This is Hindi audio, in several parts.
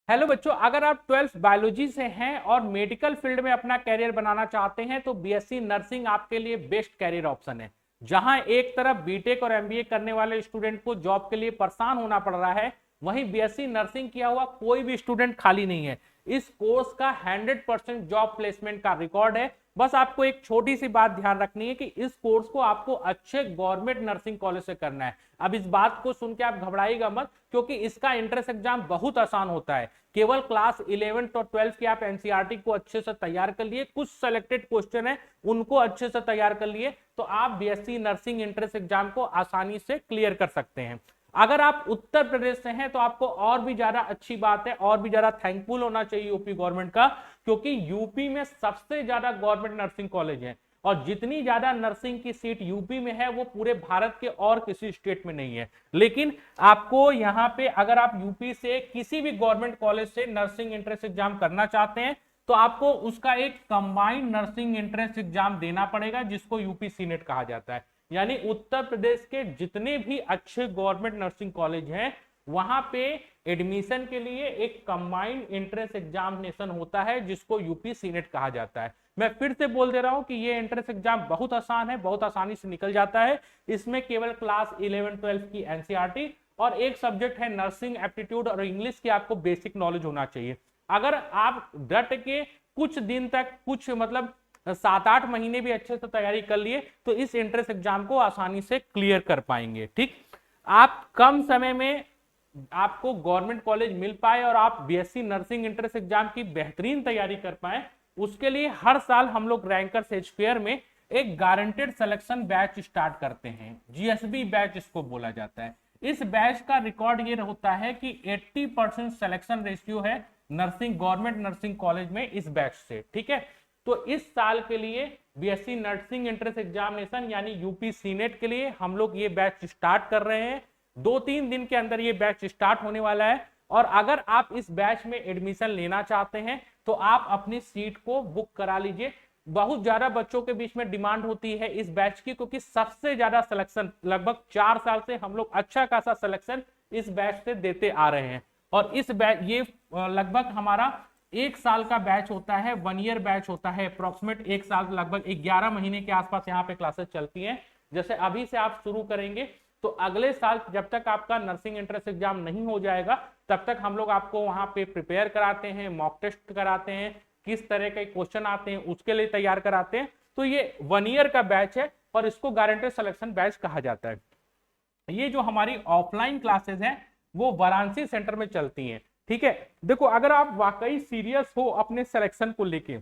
हेलो बच्चों, अगर आप 12th बायोलॉजी से हैं और मेडिकल फील्ड में अपना कैरियर बनाना चाहते हैं तो बीएससी नर्सिंग आपके लिए बेस्ट कैरियर ऑप्शन है। जहां एक तरफ बीटेक और एमबीए करने वाले स्टूडेंट को जॉब के लिए परेशान होना पड़ रहा है, वहीं बीएससी नर्सिंग किया हुआ कोई भी स्टूडेंट खाली नहीं है। इस कोर्स का 100% जॉब प्लेसमेंट का रिकॉर्ड है। बस आपको एक छोटी सी बात ध्यान रखनी है कि इस कोर्स को आपको अच्छे गवर्नमेंट नर्सिंग कॉलेज से करना है। अब इस बात को सुन के आप घबराइएगा मत, क्योंकि इसका एंट्रेंस एग्जाम बहुत आसान होता है। केवल क्लास 11th और 12th की आप एनसीईआरटी को अच्छे से तैयार कर लिए, कुछ सेलेक्टेड क्वेश्चन है उनको अच्छे से तैयार कर लिए, तो आप बीएससी नर्सिंग एंट्रेंस एग्जाम को आसानी से क्लियर कर सकते हैं। अगर आप उत्तर प्रदेश से हैं तो आपको और भी ज्यादा अच्छी बात है, और भी ज्यादा थैंकफुल होना चाहिए यूपी गवर्नमेंट का, क्योंकि यूपी में सबसे ज्यादा गवर्नमेंट नर्सिंग कॉलेज है और जितनी ज्यादा नर्सिंग की सीट यूपी में है वो पूरे भारत के और किसी स्टेट में नहीं है। लेकिन आपको यहाँ पे अगर आप यूपी से किसी भी गवर्नमेंट कॉलेज से नर्सिंग एंट्रेंस एग्जाम करना चाहते हैं तो आपको उसका एक कंबाइंड नर्सिंग एंट्रेंस एग्जाम देना पड़ेगा, जिसको यूपी सीनेट कहा जाता है। यानी उत्तर प्रदेश के जितने भी अच्छे गवर्नमेंट नर्सिंग कॉलेज हैं वहां पे एडमिशन के लिए एक कंबाइंड एंट्रेंस एग्जामिनेशन होता है, जिसको यूपी सीनेट कहा जाता है। मैं फिर से बोल दे रहा हूं कि ये एंट्रेंस एग्जाम बहुत आसान है, बहुत आसानी से निकल जाता है। इसमें केवल क्लास 11-12 की एनसीईआरटी और एक सब्जेक्ट है नर्सिंग एप्टीट्यूड और इंग्लिश की आपको बेसिक नॉलेज होना चाहिए। अगर आप डट के कुछ दिन तक, कुछ मतलब 7-8 महीने भी अच्छे से तैयारी कर लिए तो इस एंट्रेंस एग्जाम को आसानी से क्लियर कर पाएंगे। ठीक, आप कम समय में आपको गवर्नमेंट कॉलेज मिल पाए और आप बीएससी नर्सिंग एंट्रेंस एग्जाम की बेहतरीन तैयारी कर पाए, उसके लिए हर साल हम लोग रैंकर्स एजफेयर में एक गारंटेड सिलेक्शन बैच स्टार्ट करते हैं। जीएसबी बैच इसको बोला जाता है। इस बैच का रिकॉर्ड ये होता है कि 80% सिलेक्शन रेशियो है नर्सिंग, गवर्नमेंट नर्सिंग कॉलेज में इस बैच से। ठीक है, तो इस साल के लिए बीएससी नर्सिंग एंट्रेंस एग्जामिनेशन यानी यूपी सीनेट के लिए हम लोग ये बैच स्टार्ट कर रहे हैं। 2-3 दिन के अंदर ये बैच स्टार्ट होने वाला है और अगर आप इस बैच में एडमिशन लेना चाहते हैं तो आप अपनी सीट को बुक करा लीजिए। बहुत ज्यादा बच्चों के बीच में डिमांड होती है इस बैच की, क्योंकि सबसे ज्यादा सिलेक्शन लगभग 4 साल से हम लोग अच्छा खासा सिलेक्शन इस बैच से देते आ रहे हैं। और इस बैच ये लगभग हमारा 1 साल का बैच होता है, 1 ईयर बैच होता है, अप्रोक्सीमेट 1 साल, लगभग 11 महीने के आसपास यहाँ पे क्लासेस चलती हैं। जैसे अभी से आप शुरू करेंगे तो अगले साल जब तक आपका नर्सिंग एंट्रेंस एग्जाम नहीं हो जाएगा तब तक हम लोग आपको वहां पे प्रिपेयर कराते हैं, मॉक टेस्ट कराते हैं, किस तरह के क्वेश्चन आते हैं उसके लिए तैयार कराते हैं। तो ये 1 ईयर का बैच है और इसको गारंटेड सिलेक्शन बैच कहा जाता है। ये जो हमारी ऑफलाइन क्लासेस हैं वो वाराणसी सेंटर में चलती हैं। ठीक है, देखो अगर आप वाकई सीरियस हो अपने सिलेक्शन को लेके,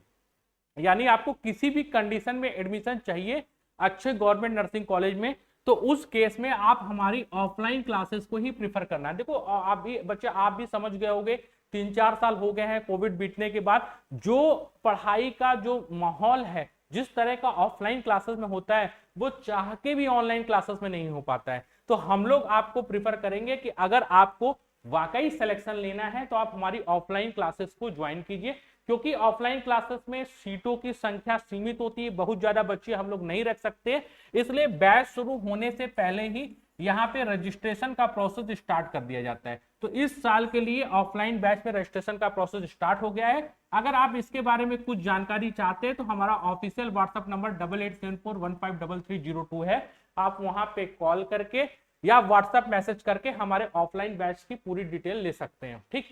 यानी आपको किसी भी कंडीशन में एडमिशन चाहिए अच्छे गवर्नमेंट नर्सिंग कॉलेज में, तो उस केस में आप हमारी ऑफलाइन क्लासेस को ही प्रीफर करना है। देखो आप भी बच्चे, आप भी समझ गए होंगे 3-4 साल हो गए हैं कोविड बीतने के बाद, जो पढ़ाई का जो माहौल है जिस तरह का ऑफलाइन क्लासेस में होता है वो चाह के भी ऑनलाइन क्लासेस में नहीं हो पाता है। तो हम लोग आपको प्रीफर करेंगे कि अगर आपको वाकई सिलेक्शन लेना है तो आप हमारी ऑफलाइन क्लासेस को ज्वाइन कीजिए, क्योंकि ऑफलाइन क्लासेस में सीटों की संख्या सीमित होती है, बहुत ज्यादा बच्चे हम लोग नहीं रख सकते। इसलिए बैच शुरू होने से पहले ही यहाँ पे रजिस्ट्रेशन का प्रोसेस स्टार्ट कर दिया जाता है। तो इस साल के लिए ऑफलाइन बैच में रजिस्ट्रेशन का प्रोसेस स्टार्ट हो गया है। अगर आप इसके बारे में कुछ जानकारी चाहते हैं तो हमारा ऑफिशियल व्हाट्सएप नंबर 8874153302 है। आप वहां पे कॉल करके या व्हाट्सएप मैसेज करके हमारे ऑफलाइन बैच की पूरी डिटेल ले सकते हैं। ठीक,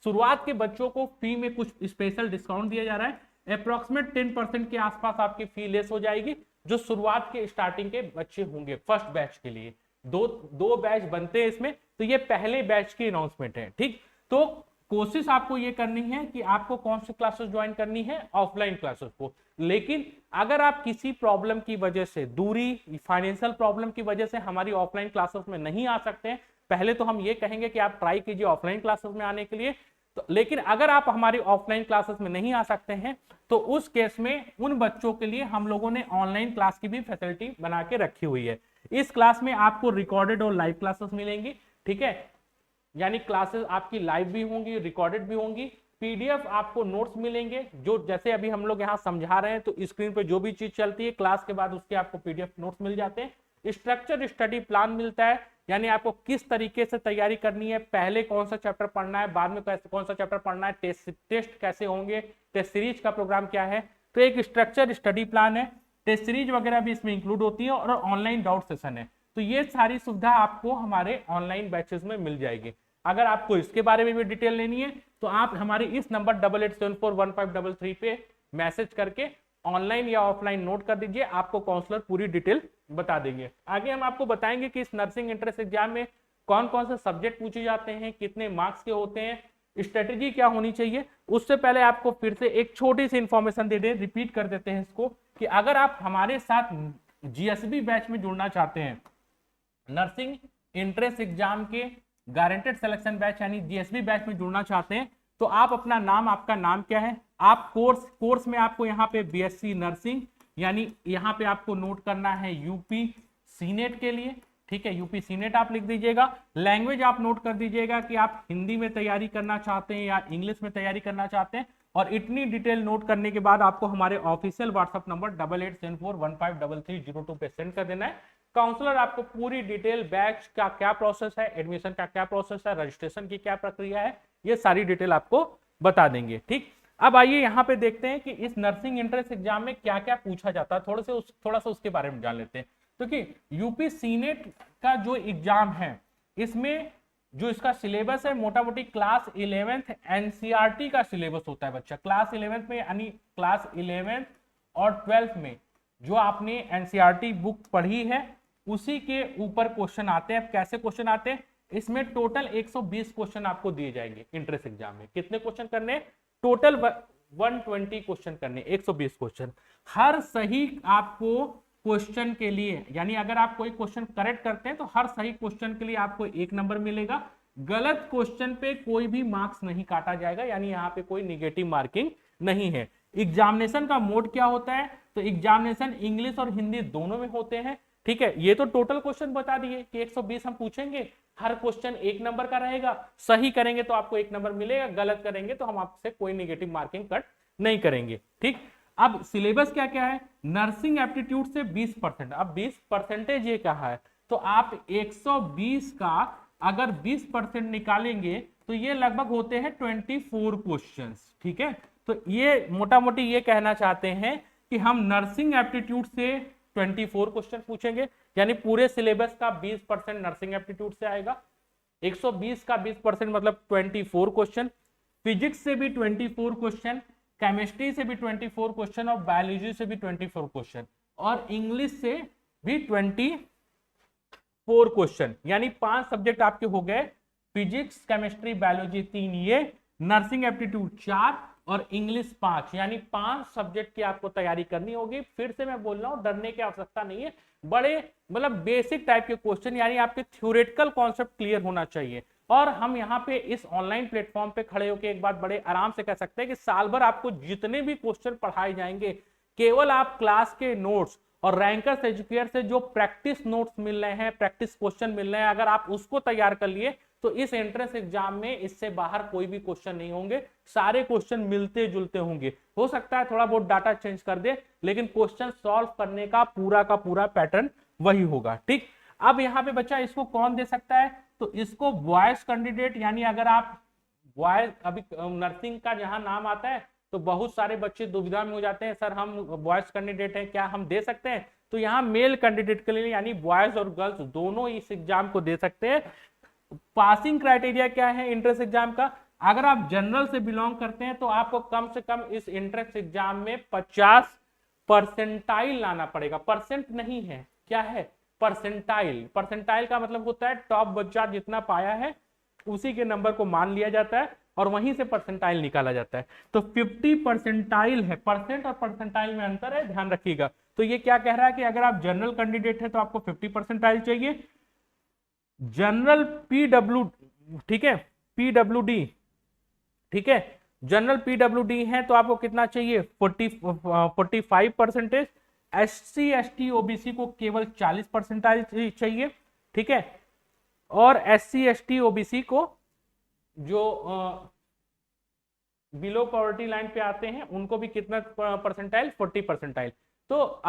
शुरुआत के बच्चों को फी में कुछ स्पेशल डिस्काउंट दिया जा रहा है। अप्रोक्सीमेट 10% के आसपास आपकी फी लेस हो जाएगी जो शुरुआत के स्टार्टिंग के बच्चे होंगे फर्स्ट बैच के लिए। दो बैच बनते हैं इसमें, तो ये पहले बैच की अनाउंसमेंट है। ठीक, तो कोशिश आपको ये करनी है कि आपको कौन सी क्लासेस ज्वाइन करनी है, ऑफलाइन क्लासेस को। लेकिन अगर आप किसी प्रॉब्लम की वजह से, दूरी, फाइनेंशियल प्रॉब्लम की वजह से हमारी ऑफलाइन क्लासेस में नहीं आ सकते हैं, पहले तो हम ये कहेंगे कि आप ट्राई कीजिए ऑफलाइन क्लासेस में आने के लिए। तो लेकिन अगर आप हमारी ऑफलाइन क्लासेस में नहीं आ सकते हैं तो उस केस में उन बच्चों के लिए हम लोगों ने ऑनलाइन क्लास की भी फैसिलिटी बना के रखी हुई है। इस क्लास में आपको रिकॉर्डेड और लाइव क्लासेस मिलेंगी। ठीक है, यानी क्लासेस आपकी लाइव भी होंगी, रिकॉर्डेड भी होंगी। पीडीएफ आपको नोट्स मिलेंगे, जो जैसे अभी हम लोग यहाँ समझा रहे हैं तो स्क्रीन पे जो भी चीज चलती है क्लास के बाद उसके आपको पीडीएफ नोट्स मिल जाते हैं। स्ट्रक्चर स्टडी प्लान मिलता है, यानी आपको किस तरीके से तैयारी करनी है, पहले कौन सा चैप्टर पढ़ना है, बाद में कौन सा चैप्टर पढ़ना है, टेस्ट कैसे होंगे, टेस्ट सीरीज का प्रोग्राम क्या है। तो एक स्ट्रक्चर स्टडी प्लान है, टेस्ट सीरीज वगैरह भी इसमें इंक्लूड होती है और ऑनलाइन डाउट सेशन है। तो ये सारी सुविधा आपको हमारे ऑनलाइन बैचेस में मिल जाएगी। अगर आपको इसके बारे में भी डिटेल लेनी है तो आप हमारे इस नंबर 88741533 पे मैसेज करके ऑनलाइन या ऑफलाइन नोट कर दीजिए, आपको काउंसलर पूरी डिटेल बता देंगे। आगे हम आपको बताएंगे कि इस नर्सिंग एंट्रेंस एग्जाम में कौन कौन से सब्जेक्ट पूछे जाते हैं, कितने मार्क्स के होते हैं, स्ट्रेटेजी क्या होनी चाहिए। उससे पहले आपको फिर से एक छोटी सी इंफॉर्मेशन दे दें, रिपीट कर देते हैं इसको, कि अगर आप हमारे साथ जीएसबी बैच में जुड़ना चाहते हैं, नर्सिंग एंट्रेंस एग्जाम के गारंटेड सिलेक्शन बैच यानी जीएसबी बैच में जुड़ना चाहते हैं, तो आप अपना नाम, आपका नाम क्या है, आप कोर्स में आपको यहाँ पे बीएससी नर्सिंग यानी यहाँ पे आपको नोट करना है यूपी सीनेट के लिए, ठीक है, यूपी सीनेट आप लिख दीजिएगा। लैंग्वेज आप नोट कर दीजिएगा कि आप हिंदी में तैयारी करना चाहते हैं या इंग्लिश में तैयारी करना चाहते हैं। और इतनी डिटेल नोट करने के बाद आपको हमारे ऑफिशियल व्हाट्सएप नंबर 8874153302 पे सेंड कर देना है। काउंसलर आपको पूरी डिटेल, बैच का क्या प्रोसेस है, एडमिशन का क्या प्रोसेस है, रजिस्ट्रेशन की क्या प्रक्रिया है, ये सारी डिटेल आपको बता देंगे। ठीक, अब आइए यहाँ पे देखते हैं कि इस नर्सिंग एंट्रेंस एग्जाम में क्या क्या पूछा जाता है, थोड़ा सा उसके बारे में जान लेते हैं। तो कि यूपी सीनेट का जो एग्जाम है, इसमें जो इसका सिलेबस है, मोटा मोटी क्लास 11th एनसीईआरटी का सिलेबस होता है बच्चा। क्लास 11th में यानी क्लास 11th और 12th में जो आपने एनसीईआरटी बुक पढ़ी है उसी के ऊपर क्वेश्चन आते हैं। कैसे क्वेश्चन आते हैं, इसमें टोटल 120 क्वेश्चन आपको दिए जाएंगे एंट्रेंस एग्जाम में। कितने क्वेश्चन करने, टोटल 120 क्वेश्चन करने, 120 क्वेश्चन। हर सही आपको क्वेश्चन के लिए, यानी अगर आप कोई क्वेश्चन करेक्ट करते हैं तो हर सही क्वेश्चन के लिए आपको 1 नंबर मिलेगा। गलत क्वेश्चन पे कोई भी मार्क्स नहीं काटा जाएगा, यानी यहाँ पे कोई निगेटिव मार्किंग नहीं है। एग्जामिनेशन का मोड क्या होता है, तो एग्जामिनेशन इंग्लिश और हिंदी दोनों में होते हैं। ठीक है, ये तो टोटल क्वेश्चन बता दिए कि 120 हम पूछेंगे, हर क्वेश्चन 1 नंबर का रहेगा। सही करेंगे तो आपको 1 नंबर मिलेगा, गलत करेंगे तो हम आपसे कोई निगेटिव मार्किंग कट नहीं करेंगे। ठीक, अब सिलेबस क्या क्या है, नर्सिंग एप्टीट्यूड से 20%, अब 20% ये कहा है, तो आप 120 का अगर 20% निकालेंगे तो ये लगभग होते हैं 24 क्वेश्चंस। ठीक है, तो ये मोटा मोटी ये कहना चाहते हैं कि हम नर्सिंग एप्टीट्यूड से 24 क्वेश्चन पूछेंगे, यानी पूरे सिलेबस का 20% नर्सिंग एप्टीट्यूड से आएगा। 120 का 20% मतलब 24 क्वेश्चन। फिजिक्स से भी 24 क्वेश्चन, केमिस्ट्री से भी 24 क्वेश्चन और बायोलॉजी से भी 24 क्वेश्चन और इंग्लिश से भी 24 क्वेश्चन, यानी 5 सब्जेक्ट आपके हो गए, फिजिक्स, केमिस्ट्री, बायोलॉजी 3, ये नर्सिंग एप्टीट्यूड 4 और इंग्लिश 5, यानी 5 सब्जेक्ट की आपको तैयारी करनी होगी। फिर से मैं बोल रहा हूं, डरने की आवश्यकता नहीं है, बड़े मतलब बेसिक टाइप के क्वेश्चन, यानी आपके थ्योरेटिकल कॉन्सेप्ट क्लियर होना चाहिए। और हम यहाँ पे इस ऑनलाइन प्लेटफॉर्म पे खड़े होकर एक बात बड़े आराम से कह सकते हैं कि साल भर आपको जितने भी क्वेश्चन पढ़ाए जाएंगे, केवल आप क्लास के नोट्स और रैंकर्स एजुकेयर से जो प्रैक्टिस नोट्स मिल रहे हैं, प्रैक्टिस क्वेश्चन मिल रहे हैं, अगर आप उसको तैयार कर लिए तो इस एंट्रेंस एग्जाम में इससे बाहर कोई भी क्वेश्चन नहीं होंगे, सारे क्वेश्चन मिलते जुलते होंगे। हो सकता है थोड़ा बहुत डाटा चेंज कर दे, लेकिन क्वेश्चन सॉल्व करने का पूरा पैटर्न वही होगा। ठीक, अब यहाँ पे बच्चा इसको कौन दे सकता है, तो इसको बॉयज कैंडिडेट, यानी अगर आप बॉयज, अभी नर्सिंग का जहां नाम आता है तो बहुत सारे बच्चे दुविधा में हो जाते हैं, सर हम बॉयज कैंडिडेट हैं, क्या हम दे सकते हैं, तो यहाँ मेल कैंडिडेट के लिए यानी बॉयज और गर्ल्स दोनों इस एग्जाम को दे सकते हैं। पासिंग क्राइटेरिया क्या है एंट्रेंस एग्जाम का, अगर आप जनरल से बिलोंग करते हैं तो आपको कम से कम इस एंट्रेंस एग्जाम में 50 परसेंटाइल लाना पड़ेगा। परसेंट नहीं है, क्या है, परसेंटाइल। परसेंटाइल का मतलब होता है टॉप बच्चा जितना पाया है उसी के नंबर को मान लिया जाता है और वहीं से परसेंटाइल निकाला जाता है। तो 50 परसेंटाइल है, परसेंट और परसेंटाइल में अंतर है, ध्यान रखिएगा। तो ये क्या कह रहा है कि अगर आप जनरल कैंडिडेट है तो आपको 50 परसेंटाइल चाहिए। जनरल पीडब्ल्यू, ठीक है, पीडब्ल्यूडी, ठीक है, जनरल पीडब्ल्यूडी है तो आपको कितना चाहिए, 45%। एससी एसटी ओबीसी को केवल 40 परसेंटाइल चाहिए। ठीक है, और एससी एसटी ओबीसी को जो बिलो पॉवर्टी लाइन पे आते हैं उनको भी कितना परसेंटाइल, 40 परसेंटाइल। तो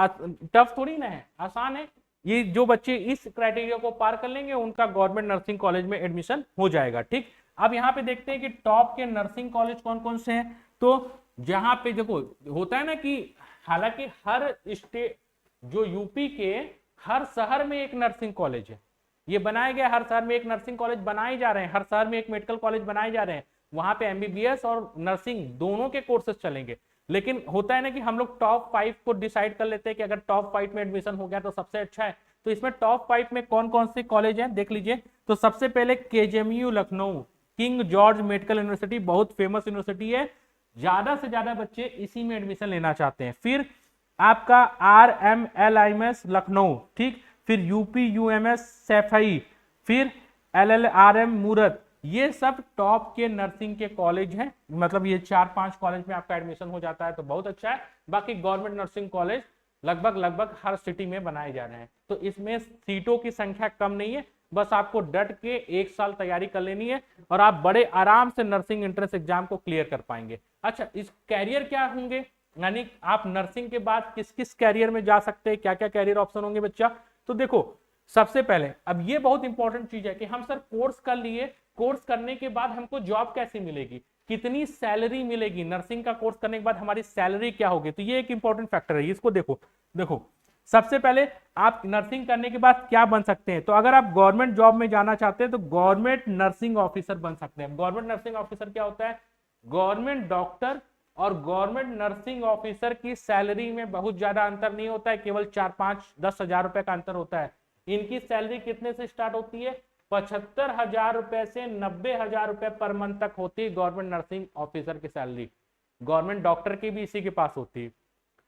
टफ थोड़ी ना है, आसान है। ये जो बच्चे इस क्राइटेरिया को पार कर लेंगे उनका गवर्नमेंट नर्सिंग कॉलेज में एडमिशन हो जाएगा। ठीक, अब यहाँ पे देखते हैं कि टॉप के नर्सिंग कॉलेज कौन कौन से हैं। तो जहां पे देखो होता है ना कि हालांकि हर स्टेट, जो यूपी के हर शहर में एक नर्सिंग कॉलेज है, ये बनाया गया, हर शहर में एक नर्सिंग कॉलेज बनाए जा रहे हैं, हर शहर में एक मेडिकल कॉलेज बनाए जा रहे हैं, वहां पे एमबीबीएस और नर्सिंग दोनों के कोर्सेज चलेंगे। लेकिन होता है ना कि हम लोग टॉप 5 को डिसाइड कर लेते हैं कि अगर टॉप 5 में एडमिशन हो गया तो सबसे अच्छा है। तो इसमें टॉप 5 में कौन कौन से कॉलेज हैं देख लीजिए। तो सबसे पहले KGMU Lucknow, king George medical university, बहुत फेमस यूनिवर्सिटी है, ज्यादा से ज्यादा बच्चे इसी में एडमिशन लेना चाहते हैं। फिर आपका RMLIMS लखनऊ, ठीक, फिर UPUMS सैफई, फिर LLRM मूरत, ये सब टॉप के नर्सिंग के कॉलेज हैं। मतलब ये 4-5 कॉलेज में आपका एडमिशन हो जाता है तो बहुत अच्छा है। बाकी गवर्नमेंट नर्सिंग कॉलेज लगभग हर सिटी में बनाए जा रहे हैं। तो इसमें सीटों की संख्या कम नहीं है, बस आपको डट के 1 साल तैयारी कर लेनी है और आप बड़े आराम से नर्सिंग एंट्रेंस एग्जाम को क्लियर कर पाएंगे। अच्छा, इस कैरियर क्या होंगे, यानी आप नर्सिंग के बाद किस किस कैरियर में जा सकते हैं, क्या क्या कैरियर ऑप्शन होंगे बच्चा। तो देखो सबसे पहले, अब ये बहुत इंपॉर्टेंट चीज है कि हम सर कोर्स कर लिए, कोर्स करने के बाद हमको जॉब कैसे मिलेगी, कितनी सैलरी मिलेगी, नर्सिंग का कोर्स करने के बाद हमारी सैलरी क्या होगी। तो ये एक इंपॉर्टेंट फैक्टर है, इसको देखो सबसे पहले आप नर्सिंग करने के बाद क्या बन सकते हैं। तो अगर आप गवर्नमेंट जॉब में जाना चाहते हैं तो गवर्नमेंट नर्सिंग ऑफिसर बन सकते हैं। गवर्नमेंट नर्सिंग ऑफिसर क्या होता है, गवर्नमेंट डॉक्टर और गवर्नमेंट नर्सिंग ऑफिसर की सैलरी में बहुत ज्यादा अंतर नहीं होता है, केवल 4-5-10 हजार रुपए का अंतर होता है। इनकी सैलरी कितने से स्टार्ट होती है, 75,000 रुपए से 90,000 रुपए पर मंथ तक होती है गवर्नमेंट नर्सिंग ऑफिसर की सैलरी। गवर्नमेंट डॉक्टर की भी इसी के पास होती है,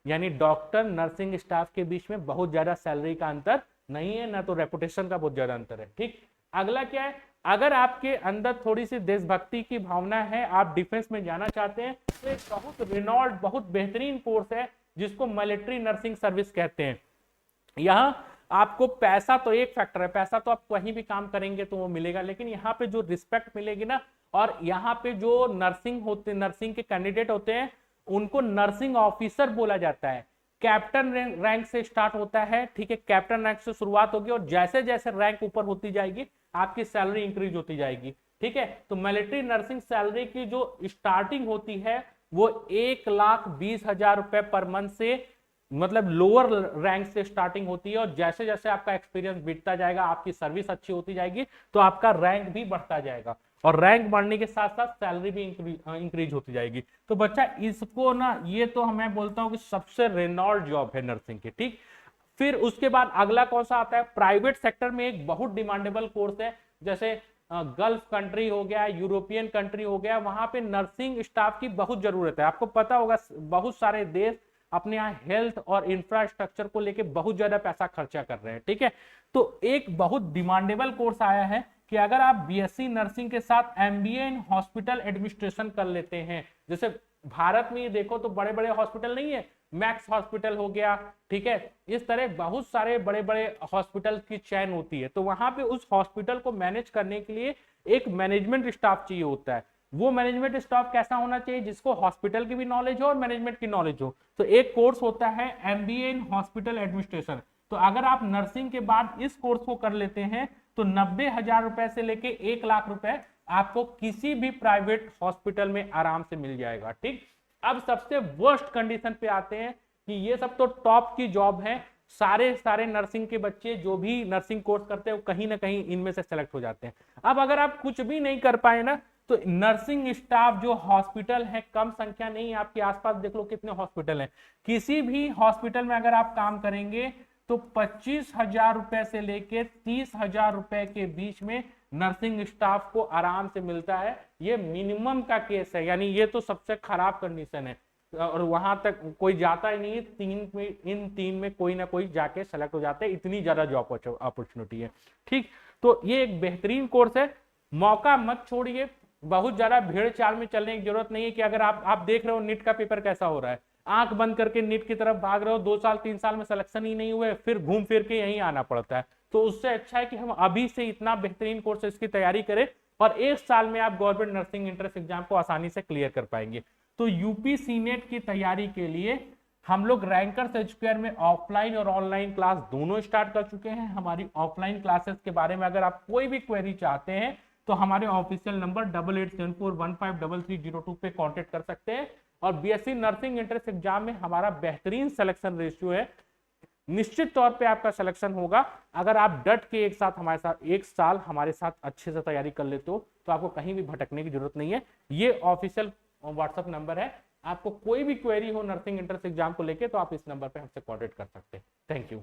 यानी डॉक्टर नर्सिंग स्टाफ के बीच में बहुत ज्यादा सैलरी का अंतर नहीं है, ना तो रेपुटेशन का बहुत ज्यादा अंतर है। ठीक, अगला क्या है, अगर आपके अंदर थोड़ी सी देशभक्ति की भावना है, आप डिफेंस में जाना चाहते हैं, तो एक बहुत रिनॉल्ड, बहुत बेहतरीन कोर्स है जिसको मिलिट्री नर्सिंग सर्विस कहते हैं। यहाँ आपको पैसा तो एक फैक्टर है, पैसा तो आप कहीं भी काम करेंगे तो वो मिलेगा, लेकिन यहाँ पे जो रिस्पेक्ट मिलेगी ना, और यहाँ पे जो नर्सिंग के कैंडिडेट होते हैं उनको नर्सिंग ऑफिसर बोला जाता है। कैप्टन रैंक से स्टार्ट होता है, ठीक है, कैप्टन रैंक से शुरुआत होगी और जैसे जैसे रैंक ऊपर होती जाएगी आपकी सैलरी इंक्रीज होती जाएगी। ठीक है, तो मिलिट्री नर्सिंग सैलरी की जो स्टार्टिंग होती है वो 1,20,000 रुपए पर मंथ से, मतलब लोअर रैंक से स्टार्टिंग होती है, और जैसे जैसे आपका एक्सपीरियंस बीतता जाएगा, आपकी सर्विस अच्छी होती जाएगी, तो आपका रैंक भी बढ़ता जाएगा, और रैंक बढ़ने के साथ साथ सैलरी भी इंक्रीज होती जाएगी। तो बच्चा इसको ना, ये तो मैं बोलता हूँ कि सबसे रेनॉल्ड जॉब है नर्सिंग की। ठीक, फिर उसके बाद अगला कौन सा आता है, प्राइवेट सेक्टर में एक बहुत डिमांडेबल कोर्स है, जैसे गल्फ कंट्री हो गया, यूरोपियन कंट्री हो गया, वहां पे नर्सिंग स्टाफ की बहुत जरूरत है। आपको पता होगा बहुत सारे देश अपने यहाँ हेल्थ और इंफ्रास्ट्रक्चर को लेके बहुत ज्यादा पैसा खर्चा कर रहे हैं। ठीक है, तो एक बहुत डिमांडेबल कोर्स आया है कि अगर आप बीएससी नर्सिंग के साथ एमबीए इन हॉस्पिटल एडमिनिस्ट्रेशन कर लेते हैं, जैसे भारत में देखो तो बड़े बड़े हॉस्पिटल नहीं है, मैक्स हॉस्पिटल हो गया, ठीक है, इस तरह बहुत सारे बड़े बड़े हॉस्पिटल की चैन होती है, तो वहां पे उस हॉस्पिटल को मैनेज करने के लिए एक मैनेजमेंट स्टाफ चाहिए होता है। वो मैनेजमेंट स्टाफ कैसा होना चाहिए, जिसको हॉस्पिटल की भी नॉलेज हो और मैनेजमेंट की नॉलेज हो। तो एक कोर्स होता है एमबीए इन हॉस्पिटल एडमिनिस्ट्रेशन। तो अगर आप नर्सिंग के बाद इस कोर्स को कर लेते हैं तो 90,000 रुपए से लेके 1,00,000 रुपए आपको किसी भी प्राइवेट हॉस्पिटल में आराम से मिल जाएगा। ठीक, अब सबसे वर्स्ट कंडीशन पे आते हैं कि ये सब तो टॉप की जॉब है, सारे नर्सिंग के बच्चे जो भी नर्सिंग कोर्स करते हैं वो कहीं ना कहीं इनमें से सेलेक्ट हो जाते हैं। अब अगर आप कुछ भी नहीं कर पाए ना, तो नर्सिंग स्टाफ जो हॉस्पिटल है, कम संख्या नहीं, आपके आसपास देख लो कितने हॉस्पिटल हैं, किसी भी हॉस्पिटल में अगर आप काम करेंगे तो 25,000 रुपए से लेके 30,000 रुपए के बीच में नर्सिंग स्टाफ को आराम से मिलता है। ये मिनिमम का केस है, यानी ये तो सबसे खराब कंडीशन है, और वहां तक कोई जाता ही नहीं, इन तीन में कोई ना कोई जाके सेलेक्ट हो जाते हैं, इतनी ज्यादा जॉब अपॉर्चुनिटी है। ठीक, तो ये एक बेहतरीन कोर्स है, मौका मत छोड़िए। बहुत ज्यादा भीड़ चाल में चलने की जरूरत नहीं है कि अगर आप देख रहे हो नीट का पेपर कैसा हो रहा है, आंख बंद करके नीट की तरफ भाग रहे हो, 2 साल 3 साल में सिलेक्शन ही नहीं हुए, फिर घूम फिर के यहीं आना पड़ता है। तो उससे अच्छा है कि हम अभी से इतना बेहतरीन कोर्सेज की तैयारी करें और 1 साल में आप गवर्नमेंट नर्सिंग एंट्रेंस एग्जाम को आसानी से क्लियर कर पाएंगे। तो यूपी सीनेट की तैयारी के लिए हम लोग रैंकर्स एजुकेयर में ऑफलाइन और ऑनलाइन क्लास दोनों स्टार्ट कर चुके हैं। हमारी ऑफलाइन क्लासेस के बारे में अगर आप कोई भी क्वेरी चाहते हैं तो हमारे ऑफिशियल नंबर 8874153302 पे कांटेक्ट कर सकते हैं। और बीएससी नर्सिंग एंट्रेंस एग्जाम में हमारा बेहतरीन सिलेक्शन रेशियो है, निश्चित तौर पे आपका सिलेक्शन होगा अगर आप डट के एक साल हमारे साथ अच्छे से तैयारी कर लेते हो, तो आपको कहीं भी भटकने की जरूरत नहीं है। ये ऑफिशियल व्हाट्सएप नंबर है, आपको कोई भी क्वेरी हो नर्सिंग एंट्रेंस एग्जाम को लेके तो आप इस नंबर पे हमसे कांटेक्ट कर सकते हैं। Thank you.